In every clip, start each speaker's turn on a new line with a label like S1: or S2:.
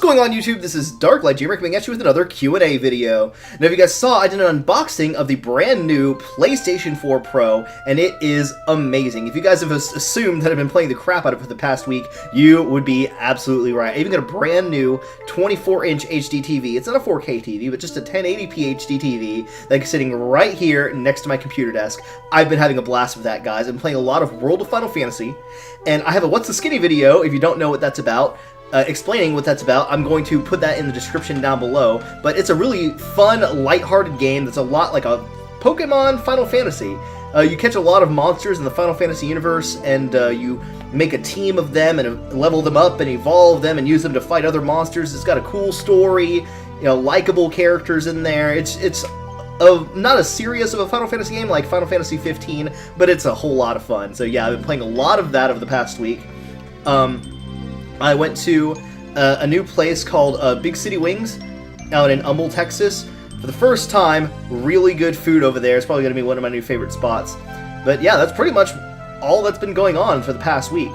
S1: going on YouTube? This is Darklight coming at you with another Q&A video. Now if you guys saw, I did an unboxing of the brand new PlayStation 4 Pro, and it is amazing. If you guys have assumed that I've been playing the crap out of it for the past week, you would be absolutely right. I even got a brand new 24-inch HD TV. It's not a 4K TV, but just a 1080p HD TV that's sitting right here next to my computer desk. I've been having a blast with that, guys. I'm playing a lot of World of Final Fantasy, and I have a What's the Skinny video if you don't know what that's about. Explaining what that's about. I'm going to put that in the description down below, but it's a really fun, lighthearted game that's a lot like a Pokemon Final Fantasy. You catch a lot of monsters in the Final Fantasy universe, and you make a team of them and level them up and evolve them and use them to fight other monsters. It's got a cool story, you know, likable characters in there. It's not as serious of a Final Fantasy game like Final Fantasy 15, but it's a whole lot of fun. So yeah, I've been playing a lot of that over the past week. I went to a new place called Big City Wings out in Humble, Texas. For the first time, really good food over there. It's probably going to be one of my new favorite spots. But yeah, that's pretty much all that's been going on for the past week.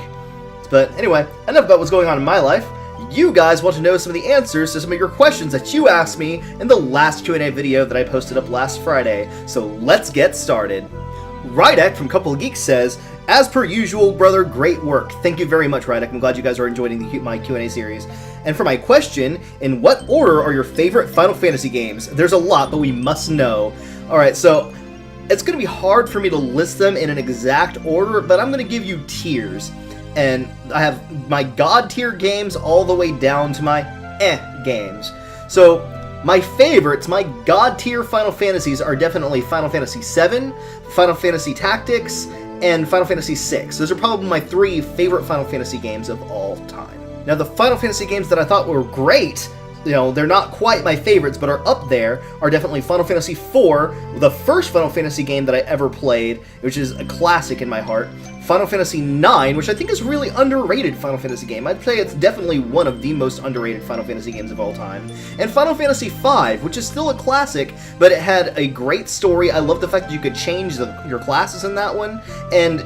S1: But anyway, enough about what's going on in my life. You guys want to know some of the answers to some of your questions that you asked me in the last Q&A video that I posted up last Friday. So let's get started. Rydek from Couple of Geeks says, as per usual, brother, great work. Thank you very much, Rydek. I'm glad you guys are enjoying my Q&A series. And for my question, in what order are your favorite Final Fantasy games? There's a lot, but we must know. Alright, so it's going to be hard for me to list them in an exact order, but I'm going to give you tiers. And I have my God tier games all the way down to my games. So my favorites, my God tier Final Fantasies are definitely Final Fantasy VII, Final Fantasy Tactics, and Final Fantasy VI. Those are probably my three favorite Final Fantasy games of all time. Now, the Final Fantasy games that I thought were great, you know, they're not quite my favorites, but are up there, are definitely Final Fantasy IV, the first Final Fantasy game that I ever played, which is a classic in my heart. Final Fantasy IX, which I think is a really underrated Final Fantasy game. I'd say it's definitely one of the most underrated Final Fantasy games of all time. And Final Fantasy V, which is still a classic, but it had a great story. I love the fact that you could change your classes in that one, and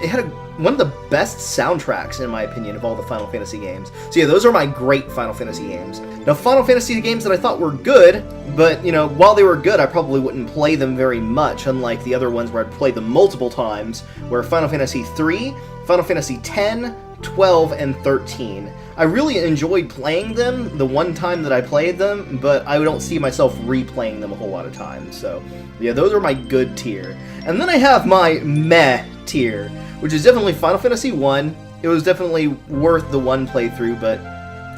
S1: it had one of the best soundtracks, in my opinion, of all the Final Fantasy games. So yeah, those are my great Final Fantasy games. Now, Final Fantasy games that I thought were good, but, you know, while they were good, I probably wouldn't play them very much, unlike the other ones where I'd play them multiple times, where Final Fantasy III, Final Fantasy X, 12, and 13. I really enjoyed playing them the one time that I played them, but I don't see myself replaying them a whole lot of times. So, yeah, those are my good tier. And then I have my meh tier, which is definitely Final Fantasy I. It was definitely worth the one playthrough, but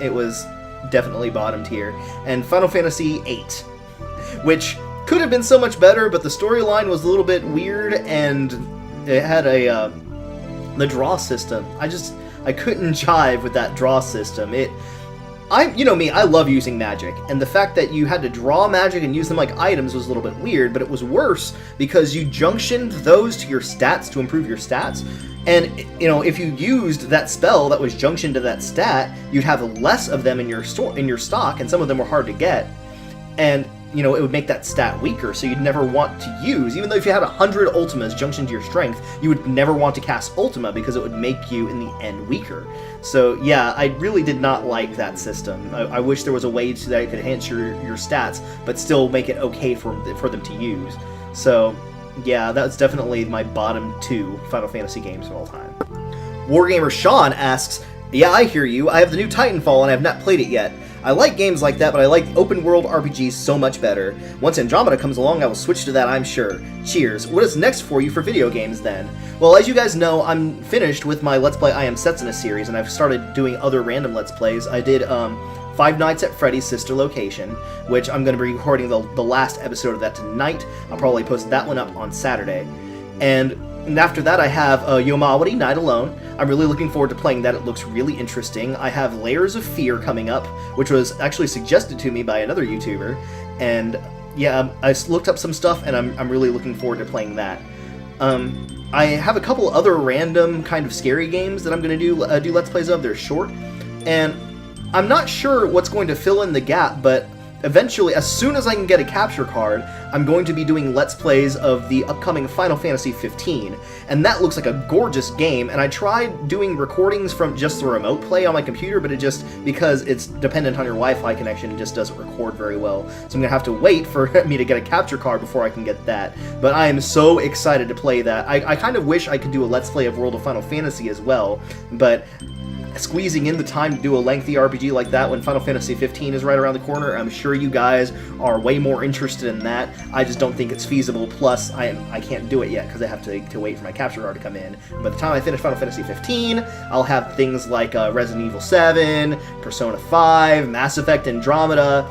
S1: it was definitely bottom tier. And Final Fantasy VIII, which could have been so much better, but the storyline was a little bit weird, and it had the draw system. I couldn't jive with that draw system. You know me, I love using magic, and the fact that you had to draw magic and use them like items was a little bit weird, but it was worse because you junctioned those to your stats to improve your stats, and, you know, if you used that spell that was junctioned to that stat, you'd have less of them in your stock, and some of them were hard to get, and, you know, it would make that stat weaker, so you'd never want to use, even though if you had 100 Ultimas junctioned to your strength, you would never want to cast Ultima because it would make you, in the end, weaker. So, yeah, I really did not like that system. I wish there was a way that it could enhance your stats, but still make it okay for them to use. So, yeah, that's definitely my bottom two Final Fantasy games of all time. Wargamer Sean asks, yeah, I hear you. I have the new Titanfall and I have not played it yet. I like games like that, but I like open-world RPGs so much better. Once Andromeda comes along, I will switch to that, I'm sure. Cheers. What is next for you for video games, then? Well, as you guys know, I'm finished with my Let's Play I Am Setsuna series, and I've started doing other random Let's Plays. I did Five Nights at Freddy's Sister Location, which I'm going to be recording the last episode of that tonight. I'll probably post that one up on Saturday. And after that, I have Yomawari Night Alone. I'm really looking forward to playing that. It looks really interesting. I have Layers of Fear coming up, which was actually suggested to me by another YouTuber. And yeah, I looked up some stuff, and I'm really looking forward to playing that. I have a couple other random kind of scary games that I'm going to do Let's Plays of. They're short, and I'm not sure what's going to fill in the gap, but eventually, as soon as I can get a capture card, I'm going to be doing Let's Plays of the upcoming Final Fantasy 15, and that looks like a gorgeous game, and I tried doing recordings from just the remote play on my computer, but it just, because it's dependent on your Wi-Fi connection, it just doesn't record very well, so I'm going to have to wait for me to get a capture card before I can get that, but I am so excited to play that. I kind of wish I could do a Let's Play of World of Final Fantasy as well, but squeezing in the time to do a lengthy RPG like that when Final Fantasy 15 is right around the corner, I'm sure you guys are way more interested in that. I just don't think it's feasible, plus I can't do it yet because I have to wait for my capture card to come in. By the time I finish Final Fantasy 15, I'll have things like Resident Evil 7, Persona 5, Mass Effect Andromeda.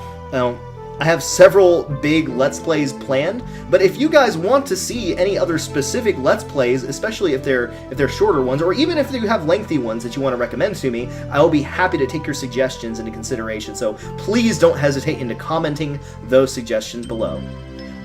S1: I have several big Let's Plays planned, but if you guys want to see any other specific Let's Plays, especially if they're shorter ones, or even if you have lengthy ones that you want to recommend to me, I will be happy to take your suggestions into consideration, so please don't hesitate into commenting those suggestions below.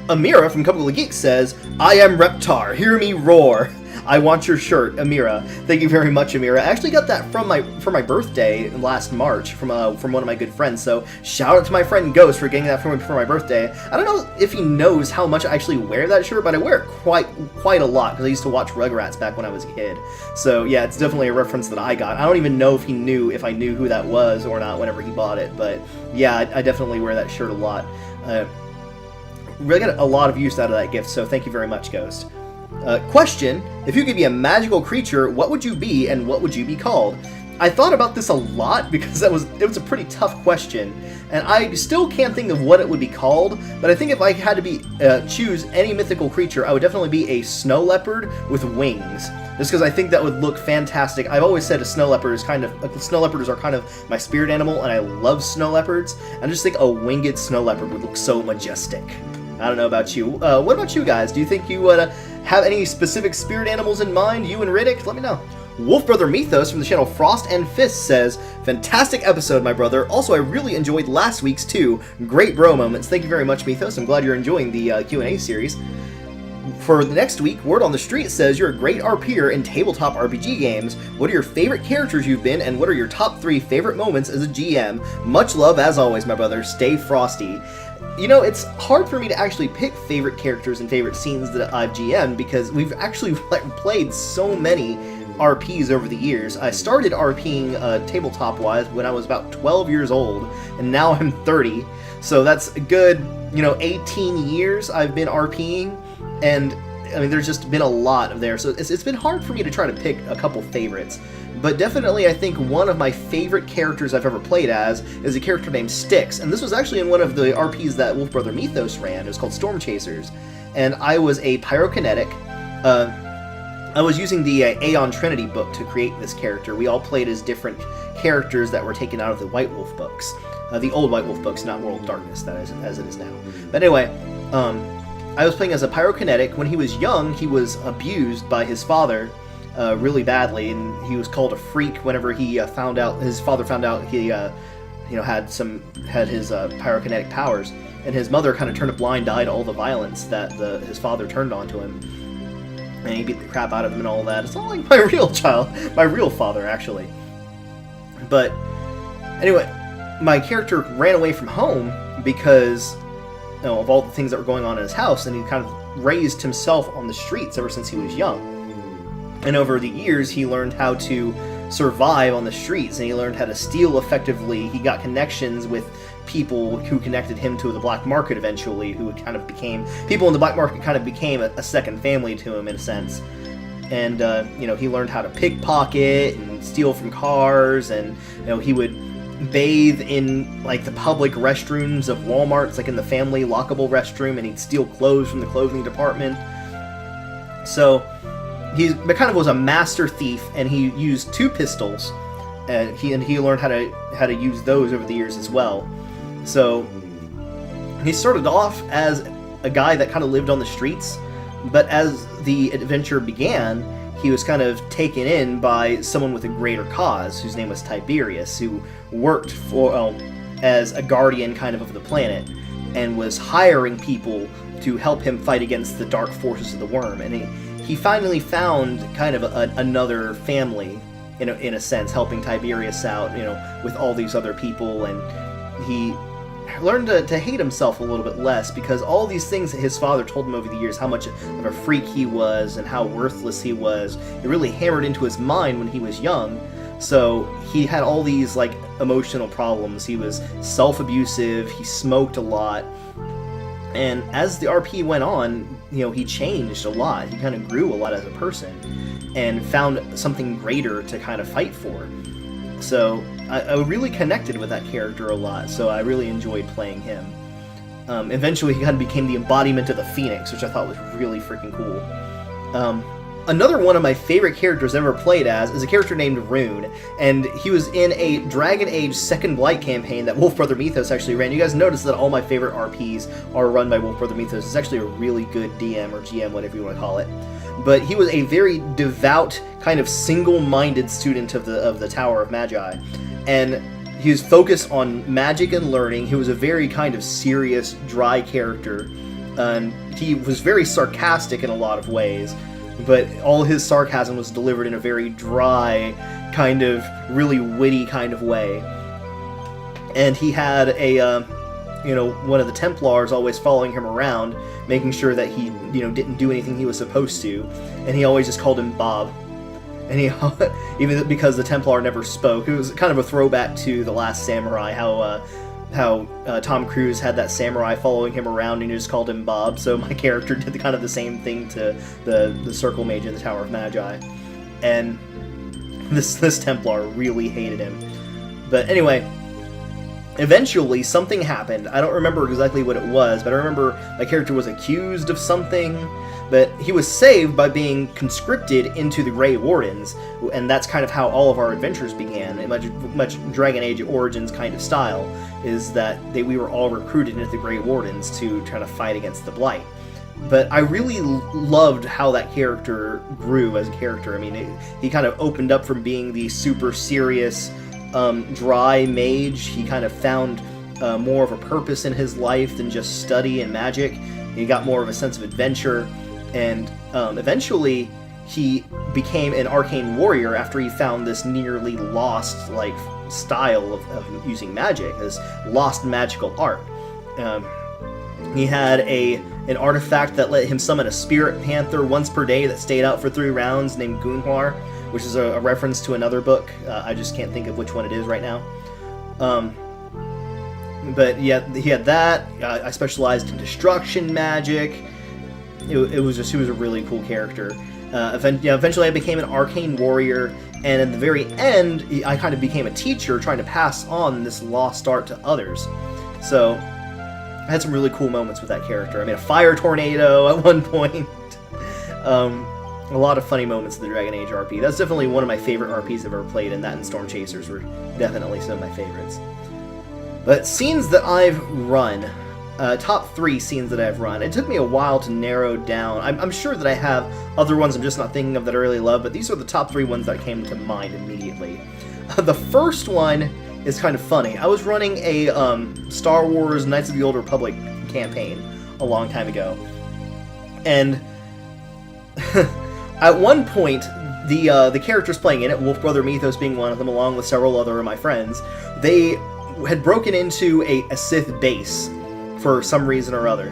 S1: Amira from Couple of Geeks says, "I am Reptar, hear me roar. I want your shirt, Amira." Thank you very much, Amira. I actually got that for my birthday last March from one of my good friends. So shout out to my friend Ghost for getting that for my birthday. I don't know if he knows how much I actually wear that shirt, but I wear it quite a lot because I used to watch Rugrats back when I was a kid. So yeah, it's definitely a reference that I got. I don't even know if I knew who that was or not whenever he bought it, but yeah, I definitely wear that shirt a lot. Really got a lot of use out of that gift, so thank you very much, Ghost. Question: if you could be a magical creature, what would you be and what would you be called? I thought about this a lot because it was a pretty tough question, and I still can't think of what it would be called, but I think if I had to choose any mythical creature, I would definitely be a snow leopard with wings, just because I think that would look fantastic. I've always said snow leopards are kind of my spirit animal, and I love snow leopards. I just think a winged snow leopard would look so majestic. I don't know about you. What about you guys? Do you think you would have any specific spirit animals in mind? You and Riddick? Let me know. Wolf Brother Methos from the channel Frost and Fist says, "Fantastic episode, my brother. Also, I really enjoyed last week's too. Great bro moments." Thank you very much, Methos. I'm glad you're enjoying the Q&A series. For the next week, Word on the Street says, "You're a great RPer in tabletop RPG games. What are your favorite characters you've been, and what are your top 3 favorite moments as a GM? Much love as always, my brother. Stay frosty." You know, it's hard for me to actually pick favorite characters and favorite scenes that I've GM'd because we've actually played so many RPs over the years. I started RPing tabletop-wise when I was about 12 years old, and now I'm 30. So that's a good, 18 years I've been RPing, and I mean, there's just been a lot of there. So it's been hard for me to try to pick a couple favorites. But definitely, I think one of my favorite characters I've ever played as is a character named Styx, and this was actually in one of the RPs that Wolf Brother Methos ran. It was called Storm Chasers, and I was a Pyrokinetic. I was using the Aeon Trinity book to create this character. We all played as different characters that were taken out of the White Wolf books. The old White Wolf books, not World of Darkness, that is, as it is now. But anyway, I was playing as a Pyrokinetic. When he was young, he was abused by his father really badly, and he was called a freak whenever he his father found out he had his pyrokinetic powers, and his mother kind of turned a blind eye to all the violence that his father turned onto him, and he beat the crap out of him and all that. It's not like my real father actually. But anyway, my character ran away from home because of all the things that were going on in his house, and he kind of raised himself on the streets ever since he was young. And over the years, he learned how to survive on the streets, and he learned how to steal effectively. He got connections with people who connected him to the black market eventually, people in the black market kind of became a second family to him in a sense. And, he learned how to pickpocket and steal from cars, and, he would bathe in, the public restrooms of Walmart's, in the family lockable restroom, and he'd steal clothes from the clothing department. So he kind of was a master thief, and he used 2 pistols, and he learned how to use those over the years as well. So he started off as a guy that kind of lived on the streets, but as the adventure began, he was kind of taken in by someone with a greater cause, whose name was Tiberius, who worked as a guardian kind of the planet, and was hiring people to help him fight against the dark forces of the worm. And he finally found kind of another family, in a sense, helping Tiberius out, with all these other people, and he to hate himself a little bit less, because all these things that his father told him over the years, how much of a freak he was and how worthless he was, it really hammered into his mind when he was young. So he had all these like emotional problems. He was self-abusive, he smoked a lot, and as the RP went on, he changed a lot. He kind of grew a lot as a person and found something greater to kind of fight for. So I really connected with that character a lot, so I really enjoyed playing him. Eventually he kind of became the embodiment of the Phoenix, which I thought was really freaking cool. Another one of my favorite characters I've ever played as is a character named Rune, and he was in a Dragon Age Second Blight campaign that Wolf Brother Methos actually ran. You guys notice that all my favorite RPs are run by Wolf Brother Methos. It's actually a really good DM or GM, whatever you want to call it. But he was a very devout, kind of single-minded student of the Tower of Magi, and he was focused on magic and learning. He was a very kind of serious, dry character, and he was very sarcastic in a lot of ways, but all his sarcasm was delivered in a very dry, kind of really witty kind of way. And he had a, one of the Templars always following him around, making sure that he, didn't do anything he was supposed to, and he always just called him Bob. And he, even because the Templar never spoke, it was kind of a throwback to The Last Samurai, how Tom Cruise had that samurai following him around and he just called him Bob. So my character did kind of the same thing to the Circle Mage in the Tower of Magi, and this Templar really hated him. But anyway, eventually something happened. I don't remember exactly what it was, but I remember my character was accused of something. But he was saved by being conscripted into the Grey Wardens, and that's kind of how all of our adventures began. In much Dragon Age Origins kind of style, is that we were all recruited into the Grey Wardens to try to fight against the Blight. But I really loved how that character grew as a character. I mean, he kind of opened up from being the super serious, dry mage. He kind of found more of a purpose in his life than just study and magic. He got more of a sense of adventure. And eventually he became an arcane warrior after he found this nearly lost style of using magic, this lost magical art. He had an artifact that let him summon a spirit panther once per day that stayed out for 3 rounds, named Gunhwar, which is a reference to another book. I just can't think of which one it is right now. But yeah, he had that. I specialized in destruction magic. He was a really cool character. Eventually I became an arcane warrior, and at the very end, I kind of became a teacher trying to pass on this lost art to others. So I had some really cool moments with that character. I made a fire tornado at one point. A lot of funny moments in the Dragon Age RP. That's definitely one of my favorite RPs I've ever played, and that and Storm Chasers were definitely some of my favorites. But scenes that I've run... top 3 scenes that I've run. It took me a while to narrow down. I'm sure that I have other ones I'm just not thinking of that I really love, but these are the top 3 ones that came to mind immediately. The first one is kind of funny. I was running a Star Wars Knights of the Old Republic campaign a long time ago, and at one point, the characters playing in it, Wolf Brother Methos being one of them, along with several other of my friends, they had broken into a Sith base for some reason or other.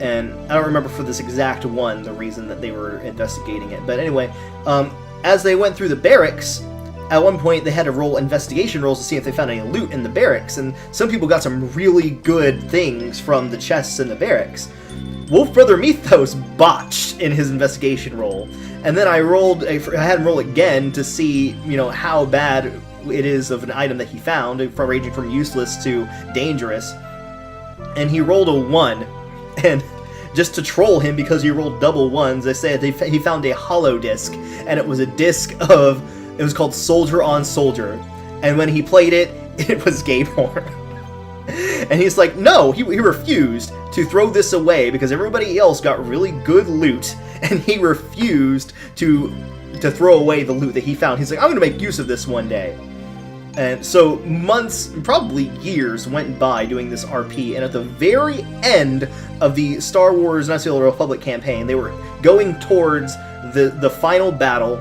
S1: And I don't remember for this exact one the reason that they were investigating it. But anyway, as they went through the barracks, at one point they had to roll investigation rolls to see if they found any loot in the barracks, and some people got some really good things from the chests in the barracks. Wolf Brother Methos botched in his investigation roll, and then I had him roll again to see, how bad it is of an item that he found, ranging from useless to dangerous. And he rolled a 1, and just to troll him because he rolled double 1s, they said he found a hollow disc, and it was a disc it was called Soldier on Soldier, and when he played it, it was game over. And he's like, no, he refused to throw this away because everybody else got really good loot, and he refused to throw away the loot that he found. He's like, I'm going to make use of this one day. And so months, probably years, went by doing this RP, and at the very end of the Star Wars Knights of the Old Republic campaign, they were going towards the final battle,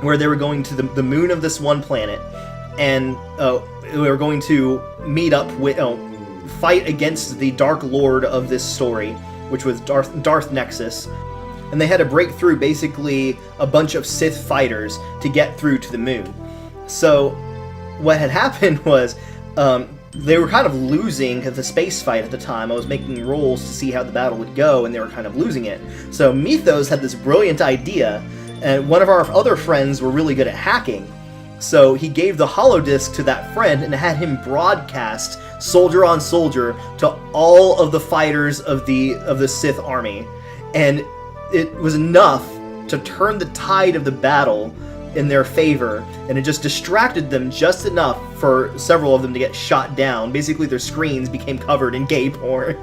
S1: where they were going to the moon of this one planet, and we were going to meet up with... fight against the Dark Lord of this story, which was Darth Nexus. And they had to break through basically a bunch of Sith fighters to get through to the moon. So what had happened was they were kind of losing the space fight at the time. I was making rolls to see how the battle would go, and they were kind of losing it. So Methos had this brilliant idea, and one of our other friends were really good at hacking. So he gave the holodisc to that friend and had him broadcast soldier on soldier to all of the fighters of the Sith army. And it was enough to turn the tide of the battle in their favor, and it just distracted them just enough for several of them to get shot down. Basically, their screens became covered in gay porn.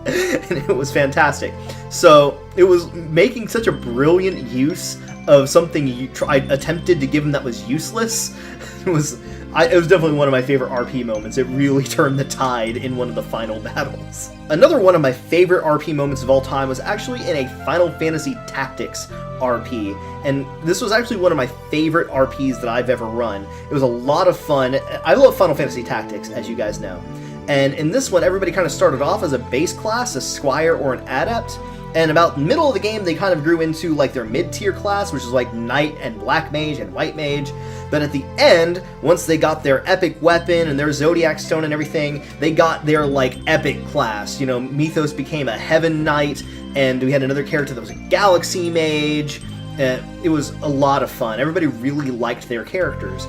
S1: And it was fantastic. So it was making such a brilliant use of something you attempted to give them that was useless. It was definitely one of my favorite RP moments. It really turned the tide in one of the final battles. Another one of my favorite RP moments of all time was actually in a Final Fantasy Tactics RP, and this was actually one of my favorite RPs that I've ever run. It was a lot of fun. I love Final Fantasy Tactics, as you guys know. And in this one, everybody kind of started off as a base class, a Squire or an Adept, and about the middle of the game, they kind of grew into like their mid-tier class, which is like Knight and Black Mage and White Mage. But at the end, once they got their epic weapon and their Zodiac Stone and everything, they got their like epic class. You know, Methos became a Heaven Knight, and we had another character that was a Galaxy Mage. It was a lot of fun. Everybody really liked their characters.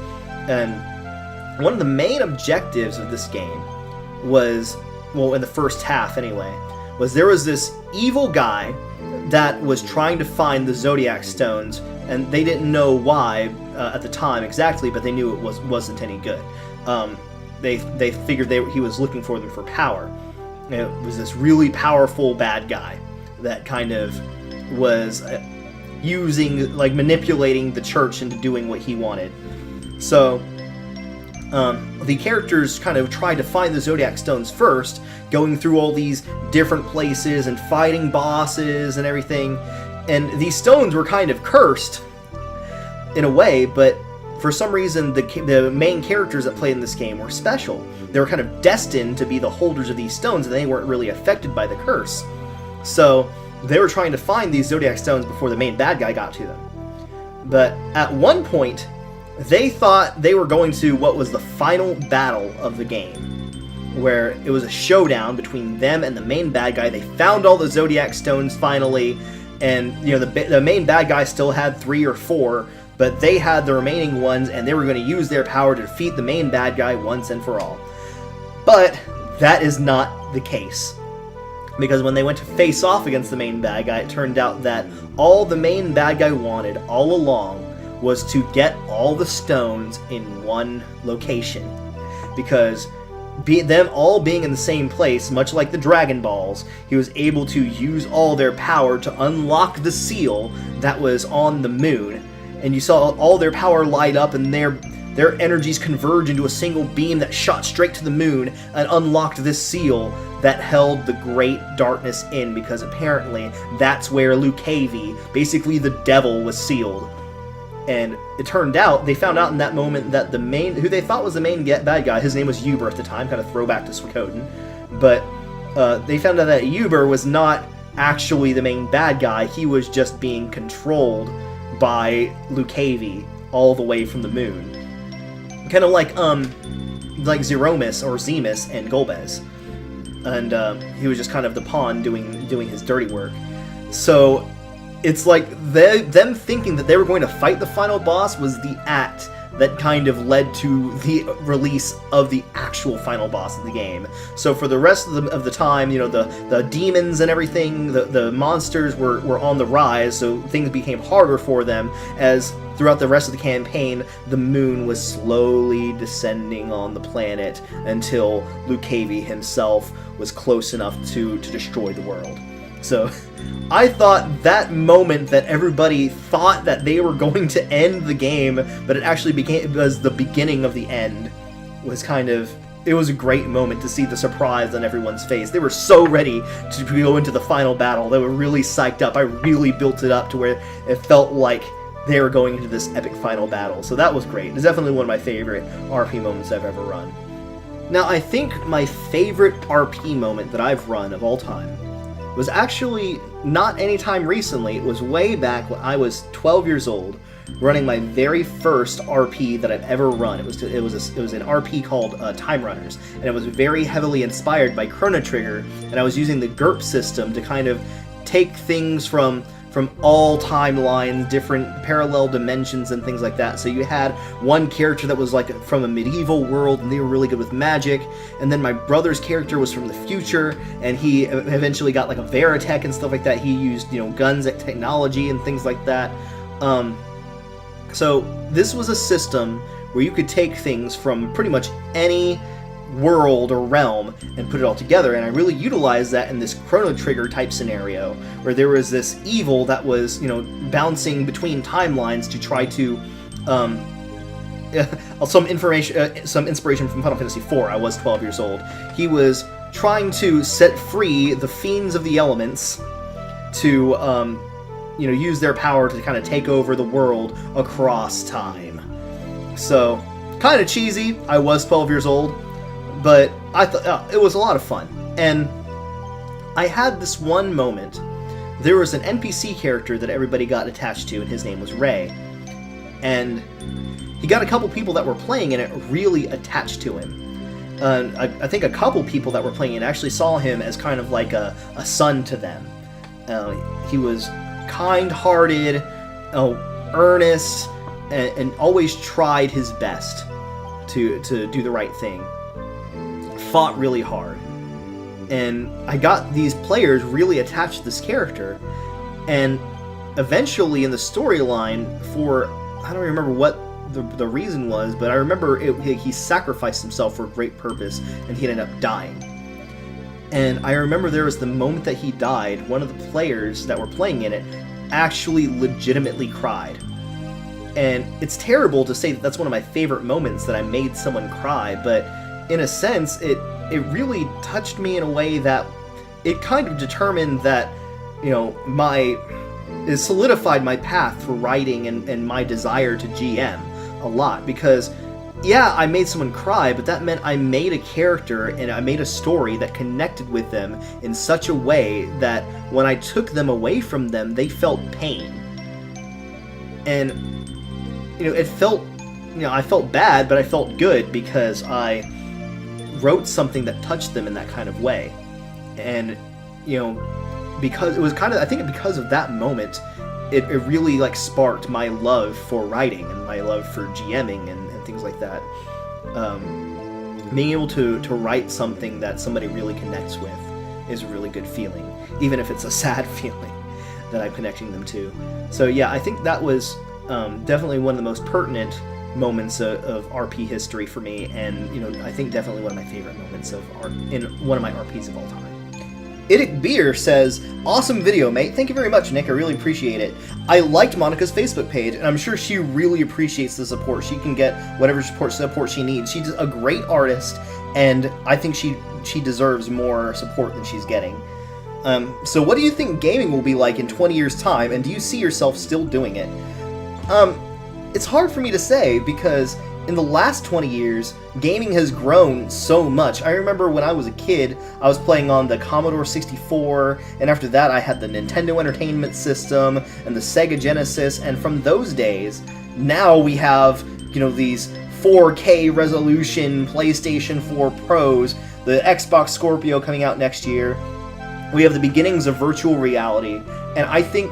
S1: And one of the main objectives of this game was, well, in the first half anyway, was there was this evil guy that was trying to find the Zodiac Stones, and they didn't know why at the time exactly, but they knew it wasn't any good. They figured he was looking for them for power. It was this really powerful bad guy that kind of was manipulating the church into doing what he wanted. So the characters kind of tried to find the Zodiac Stones first, going through all these different places and fighting bosses and everything. And these stones were kind of cursed in a way, but for some reason the main characters that played in this game were special. They were kind of destined to be the holders of these stones, and they weren't really affected by the curse. So they were trying to find these Zodiac Stones before the main bad guy got to them. But at one point, they thought they were going to what was the final battle of the game, where it was a showdown between them and the main bad guy. They found all the Zodiac Stones finally, and you know the main bad guy still had 3 or 4, but they had the remaining ones, and they were going to use their power to defeat the main bad guy once and for all. But that is not the case, because when they went to face off against the main bad guy, it turned out that all the main bad guy wanted all along was to get all the stones in one location, because them all being in the same place, much like the Dragon Balls, he was able to use all their power to unlock the seal that was on the moon, and you saw all their power light up and their energies converge into a single beam that shot straight to the moon and unlocked this seal that held the Great Darkness in, because apparently that's where Lucavi, basically the devil, was sealed. And it turned out, they found out in that moment that who they thought was the main bad guy, his name was Uber at the time, kind of throwback to Suikoden, but they found out that Uber was not actually the main bad guy. He was just being controlled by Lucavi all the way from the moon. Kind of like Zeromus or Zemus and Golbez. And he was just kind of the pawn doing his dirty work. So it's like them thinking that they were going to fight the final boss was the act that kind of led to the release of the actual final boss of the game. So for the rest of the time, you know, the demons and everything, the monsters were on the rise, so things became harder for them as throughout the rest of the campaign, the moon was slowly descending on the planet until Lucavi himself was close enough to destroy the world. So I thought that moment that everybody thought that they were going to end the game, but it actually was the beginning of the end, was it was a great moment to see the surprise on everyone's face. They were so ready to go into the final battle. They were really psyched up. I really built it up to where it felt like they were going into this epic final battle. So that was great. It's definitely one of my favorite RP moments I've ever run. Now, I think my favorite RP moment that I've run of all time was actually not anytime recently. It was way back when I was 12 years old, running my very first RP that I've ever run. It was an RP called Time Runners, and it was very heavily inspired by Chrono Trigger, and I was using the GURP system to kind of take things from all timelines, different parallel dimensions and things like that. So you had one character that was like from a medieval world, and they were really good with magic, and then my brother's character was from the future, and he eventually got like a Veritech and stuff like that. He used, guns at technology and things like that. So this was a system where you could take things from pretty much any world or realm and put it all together, and I really utilized that in this Chrono Trigger type scenario where there was this evil that was bouncing between timelines to try to some inspiration from Final Fantasy IV. I was 12 years old. He was trying to set free the fiends of the elements to use their power to kind of take over the world across time. So kind of cheesy. I was 12 years old, but I thought it was a lot of fun. And I had this one moment. There was an NPC character that everybody got attached to, and his name was Ray. And he got a couple people that were playing in it really attached to him. I think a couple people that were playing it actually saw him as kind of like a son to them. He was kind-hearted, earnest, and always tried his best to do the right thing. Fought really hard. And I got these players really attached to this character, and eventually in the storyline, for I don't remember what the reason was, but I remember he sacrificed himself for a great purpose, and he ended up dying. And I remember there was the moment that he died, one of the players that were playing in it actually legitimately cried. And it's terrible to say that that's one of my favorite moments, that I made someone cry, but in a sense, it really touched me in a way that it kind of determined that, it solidified my path for writing and my desire to GM a lot, because yeah, I made someone cry, but that meant I made a character and I made a story that connected with them in such a way that when I took them away from them, they felt pain. And, it felt, I felt bad, but I felt good because I wrote something that touched them in that kind of way. And, because it was kind of, I think because of that moment, it really like sparked my love for writing and my love for GMing and things like that. Being able to write something that somebody really connects with is a really good feeling, even if it's a sad feeling that I'm connecting them to. So yeah, I think that was definitely one of the most pertinent moments of RP history for me, and I think definitely one of my favorite moments in one of my RPs of all time. Idic Beer says, "Awesome video, mate. Thank you very much, Nick. I really appreciate it. I liked Monica's Facebook page, and I'm sure she really appreciates the support. She can get whatever support she needs. She's a great artist, and I think she deserves more support than she's getting. So what do you think gaming will be like in 20 years' time, and do you see yourself still doing it?" It's hard for me to say, because in the last 20 years, gaming has grown so much. I remember when I was a kid, I was playing on the Commodore 64, and after that I had the Nintendo Entertainment System and the Sega Genesis, and from those days, now we have, these 4K resolution PlayStation 4 Pros, the Xbox Scorpio coming out next year. We have the beginnings of virtual reality, and I think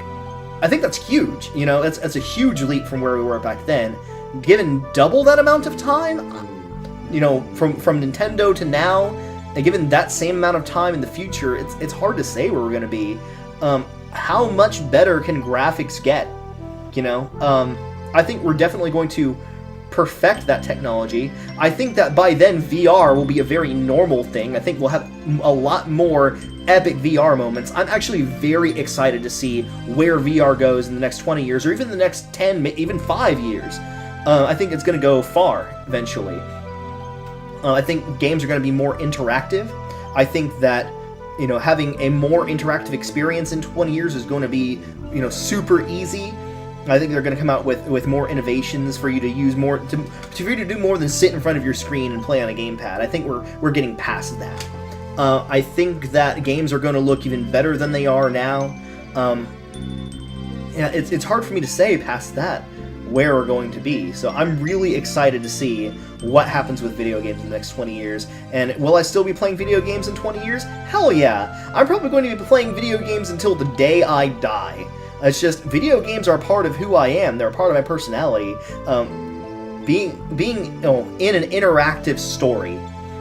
S1: that's huge. That's a huge leap from where we were back then. Given double that amount of time, from Nintendo to now, and given that same amount of time in the future, it's hard to say where we're going to be. How much better can graphics get? I think we're definitely going to perfect that technology. I think that by then VR will be a very normal thing. I think we'll have a lot more epic VR moments. I'm actually very excited to see where VR goes in the next 20 years, or even the next 10, even 5 years. I think it's going to go far eventually. I think games are going to be more interactive. I think that, having a more interactive experience in 20 years is going to be, super easy. I think they're going to come out with more innovations for you to use more, for you to do more than sit in front of your screen and play on a gamepad. I think we're getting past that. I think that games are going to look even better than they are now. Yeah, it's hard for me to say past that where we're going to be. So I'm really excited to see what happens with video games in the next 20 years. And will I still be playing video games in 20 years? Hell yeah! I'm probably going to be playing video games until the day I die. It's just, video games are part of who I am. They're a part of my personality. Being in an interactive story.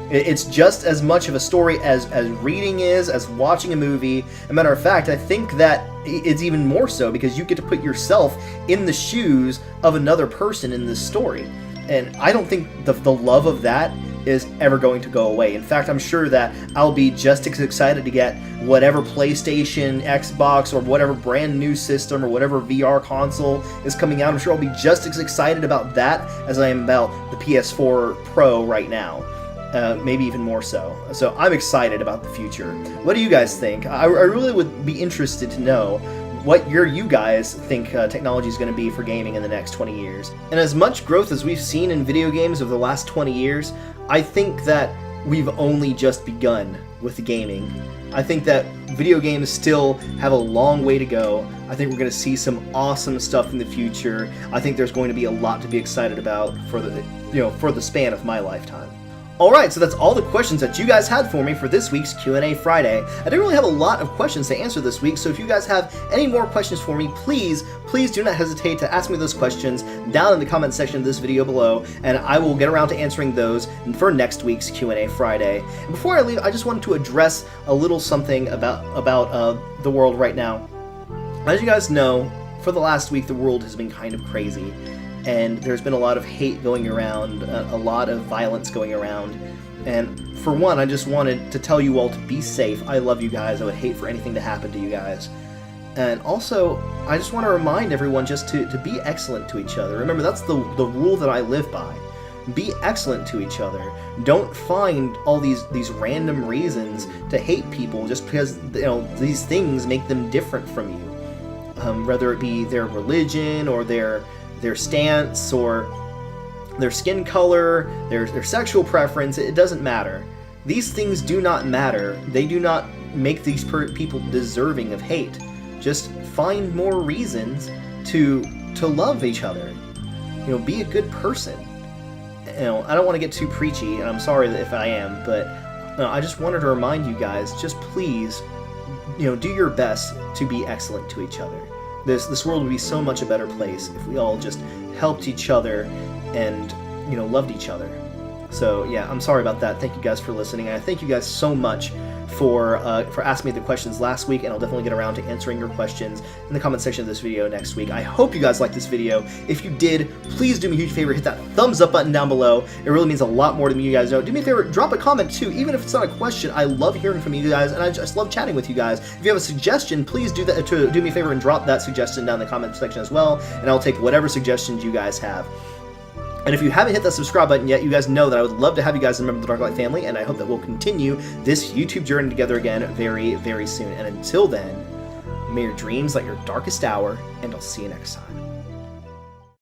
S1: It's just as much of a story as reading is, as watching a movie. As a matter of fact, I think that it's even more so because you get to put yourself in the shoes of another person in this story. And I don't think the love of that is ever going to go away. In fact, I'm sure that I'll be just as excited to get whatever PlayStation, Xbox, or whatever brand new system or whatever VR console is coming out. I'm sure I'll be just as excited about that as I am about the PS4 Pro right now. Maybe even more so. So I'm excited about the future. What do you guys think? I really would be interested to know what you guys think technology is going to be for gaming in the next 20 years. And as much growth as we've seen in video games over the last 20 years, I think that we've only just begun with gaming. I think that video games still have a long way to go. I think we're going to see some awesome stuff in the future. I think there's going to be a lot to be excited about for the span of my lifetime. Alright, so that's all the questions that you guys had for me for this week's Q&A Friday. I didn't really have a lot of questions to answer this week, so if you guys have any more questions for me, please do not hesitate to ask me those questions down in the comment section of this video below, and I will get around to answering those for next week's Q&A Friday. And before I leave, I just wanted to address a little something about the world right now. As you guys know, for the last week, the world has been kind of crazy. And there's been a lot of hate going around, a lot of violence going around. And for one, I just wanted to tell you all to be safe. I love you guys. I would hate for anything to happen to you guys. And also, I just want to remind everyone just to be excellent to each other. Remember, that's the rule that I live by. Be excellent to each other. Don't find all these random reasons to hate people just because these things make them different from you. Whether it be their religion or their stance or their skin color, their sexual preference, it doesn't matter. These things do not matter. They do not make these people deserving of hate. Just find more reasons to love each other. Be a good person. I don't want to get too preachy, and I'm sorry if I am, but I just wanted to remind you guys, just please, do your best to be excellent to each other. This world would be so much a better place if we all just helped each other and, loved each other. So, yeah, I'm sorry about that. Thank you guys for listening. And I thank you guys so much for asking me the questions last week, and I'll definitely get around to answering your questions in the comment section of this video next week. I hope you guys liked this video. If you did, please do me a huge favor, hit that thumbs up button down below. It really means a lot more to me, you guys know. Do me a favor, drop a comment too, even if it's not a question. I love hearing from you guys, and I just love chatting with you guys. If you have a suggestion, please do me a favor and drop that suggestion down in the comment section as well, and I'll take whatever suggestions you guys have. And if you haven't hit that subscribe button yet, you guys know that I would love to have you guys remember the Darklight family, and I hope that we'll continue this YouTube journey together again very, very soon. And until then, may your dreams light your darkest hour, and I'll see you next time.